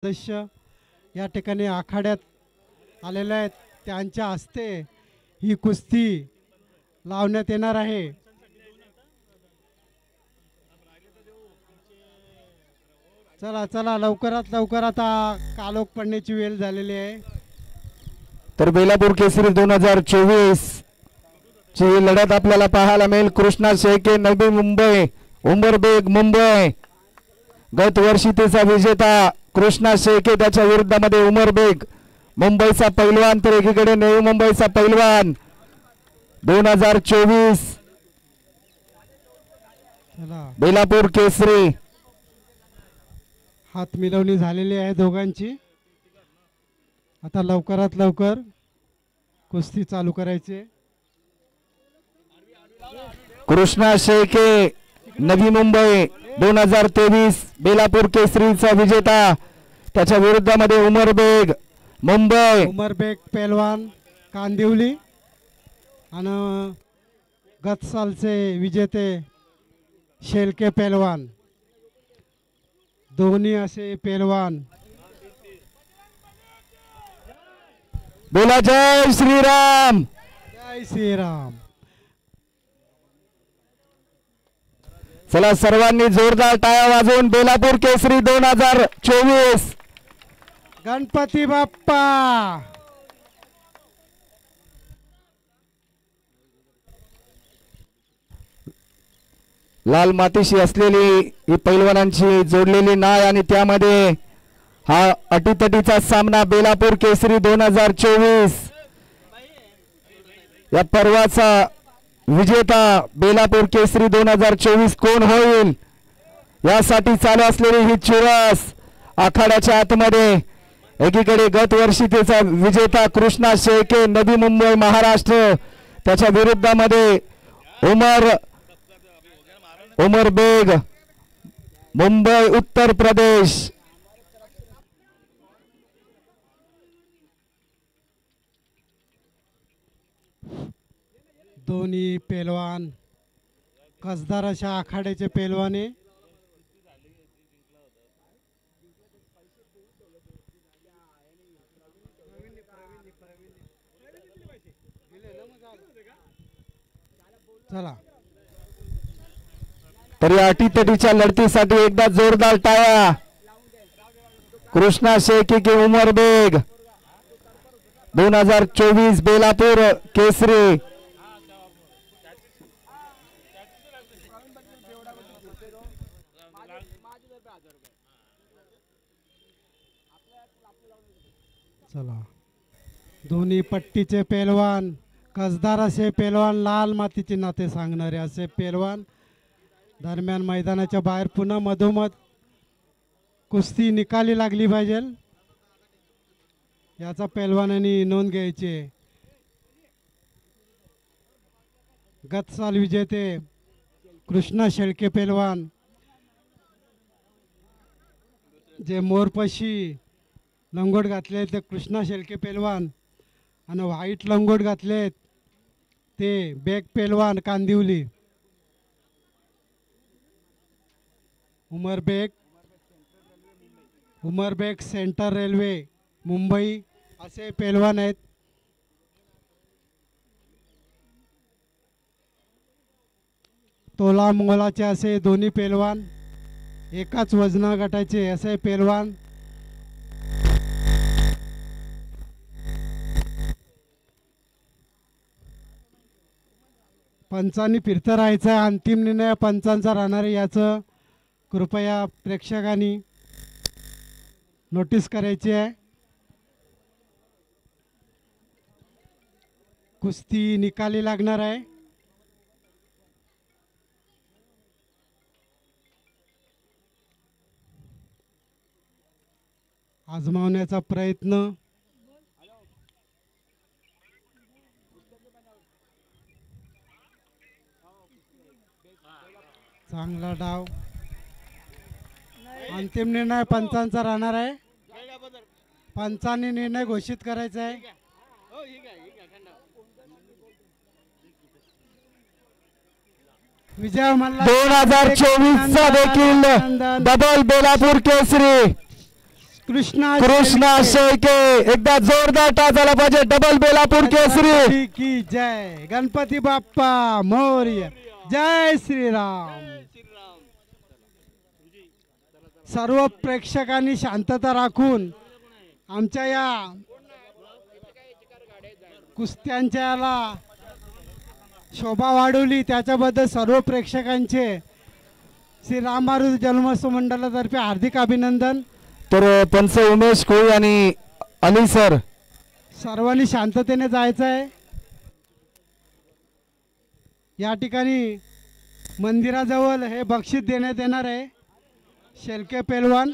सदस्य या ठिकाणी आखाड्यात आलेले आहेत, त्यांच्या हस्ते ही कुस्ती लावण्यात येणार आहे। चला चला लवकरात लवकर, आता कालोख पडण्याची वेळ झालेली आहे। तर बेलापूर केसरी 2024 ची लढत आपल्याला पाहायला मिळेल। कृष्णा शेळके नवी मुंबई, उमरबेग मुंबई। गत वर्षी त्याचा विजेता कृष्णा शेळके, त्याच्या विरुद्धामध्ये उमरबेग मुंबईचा पैलवान, तर एकीकडे नवी मुंबईचा पैलवान 2024 बेलापूर केसरी। हात मिळवणी झालेली आहे दोघांची। आता लवकरात लवकर कुस्ती चालू करायची। कृष्णा शेळके नवी मुंबई 2023 बेलापूर केसरीचा विजेता, त्याच्या विरुद्धामध्ये उमरबेग मुंबई। उमरबेग पैलवान कांदिवली आणि गत सालचे विजेते शेळके पैलवान, दोन्ही असे पैलवान। बोला जय श्रीराम, जय श्रीराम। चला सर्वांनी जोरदार टाळ्या वाजवून बेलापूर केसरी 2024 गणपती बाप्पा। लाल मातीशी असलेली ही पैलवानांची जोडलेली नाळ आणि त्यामध्ये हा अटीतटीचा सामना बेलापूर केसरी 2024 या पर्वाचा विजेता बेलापूर केसरी 2024 कोण होईल यासाठी चालू असलेली ही चुरस आखाड्याच्या आतमध्ये। एकीकडे गत वर्षी त्याचा विजेता कृष्णा शेळके नवी मुंबई महाराष्ट्र, त्याच्या विरुद्धामध्ये उमरबेग मुंबई उत्तर प्रदेश। दोन्ही पैलवान कसदार अशा आखाड्याचे पैलवाने। चला तर या अटीतटीच्या लढतीसाठी एकदा जोरदार टाळ्या। कृष्णा शेळके की उमरबेग 2024 बेलापूर केसरी। चला दोन्ही पट्टीचे पैलवान, कसदार असे पैलवान, लाल मातीचे नाते सांगणारे असे पैलवान दरम्यान मैदानाच्या बाहेर पुन्हा मधोमध कुस्ती निकाली लागली पाहिजे याचा पैलवानांनी नोंद घ्यायची आहे। गत साल विजेते कृष्णा शेळके पैलवान, जे मोरपशी लंगोट घातले ते कृष्णा शेळके पैलवान, आणि व्हाईट लंगोट घातले ते बेग पैलवान कांदिवली। उमरबेग सेंटर रेल्वे मुंबई असे पैलवान आहेत। तोला मोलाचे असे दोन्ही पैलवान, एकाच वजना गटाचे असे पैलवान। पंचांनी फिरतं राहायचं, अंतिम निर्णय पंचांचा राहणार आहे याचं कृपया प्रेक्षकांनी नोटीस करायची आहे। कुस्ती निकाली लागणार आहे। आजमावण्याचा प्रयत्न, चांगला डाव, अंतिम निर्णय पंचांचा राहणार आहे। पंचांनी निर्णय घोषित करायचा आहे। विजय मल्हार 2024 चा देखील डबल बेलापूर केसरी कृष्णा शेळके एकदा जोरदार टाच झाला पाहिजे. डबल बेलापूर केसरी की जय. गणपती बाप्पा मोरया. जय श्रीराम. सर्व प्रेक्षकांनी शांतता राखून आमच्या या कुस्त्यांच्या याला शोभा वाढवली त्याच्याबद्दल सर्व प्रेक्षकांचे श्री राम मारुती जन्मोत्सव मंडळातर्फे हार्दिक अभिनंदन. तर पंच उमेश कोळी आणि अली सर सर्वांनी शांततेने जायचं आहे. या ठिकाणी मंदिराजवळ हे बक्षीस देण्यात येणार आहे. शेळके पेलवान